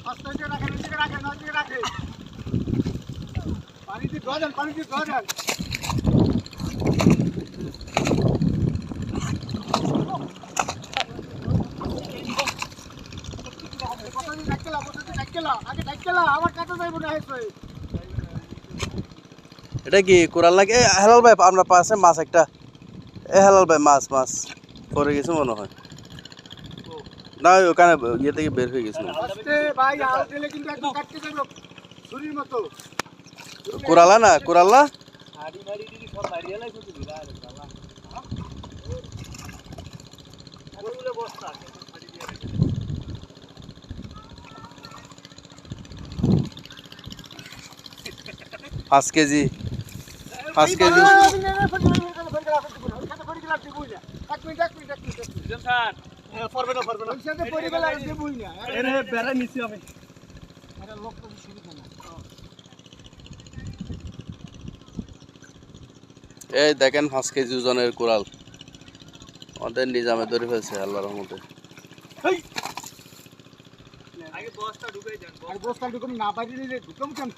আস্তে রাখেন, এদিকে রাখেন, ওদিকে রাখেন। পানি দিয়ে ধোয়া দেন, পানি দিয়ে ধোয়া দেন। এটা কি কোরাল নাকি? হেলাল ভাই আপনার পাশে মাছ একটা, এ হেলাল ভাই মাছ মাছ পড়ে গেছে মনে হয়। না ওখানে ইয়ে থেকে বের হয়ে গেছিল। কোরালা না কোরাল না? পাঁচ কেজি 5 কেজি। এই দেখেন 5 কেজি ওজনের কোরাল আমাদের নিজামে ধরে ফেলছে আল্লাহর রহমতে। বস্তা ঢুকুম না বাইরে ঢুকুম কেমন